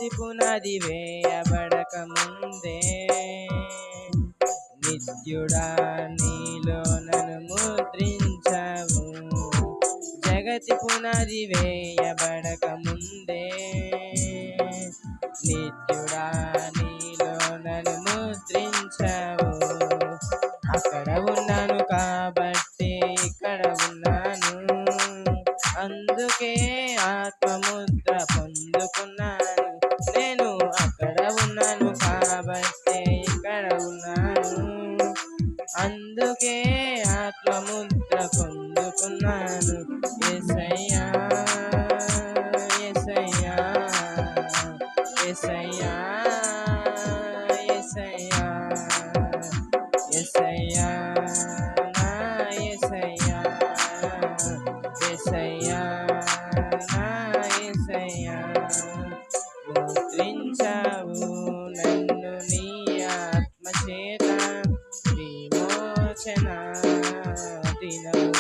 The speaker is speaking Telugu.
జగతి పునాది వేయబడక ముందే నిత్యుడా నీలో నన్ను ముద్రించావు. జగతి పునాది వేయబడక ముందే నిత్యుడా నీలో నన్ను ముద్రించావు. అక్కడ ఉన్నాను కాబట్టి ఇక్కడ ఉన్నాను, అందుకే ఆత్మముద్ర పొందుకున్నాను. నేను అక్కడ ఉన్నాను కాబట్టి ఇక్కడ ఉన్నాను, అందుకే ఆత్మముద్ర పొందుకున్నాను. యేసయ్యా యేసయ్యా యేసయ్యా యేసయ్యా యేసయ్యా నా యేసయ్యా యేసయ్యా నా యేసయ్యా. ముద్రించావు నన్ను నీ ఆత్మ చేత, విమోచన దినము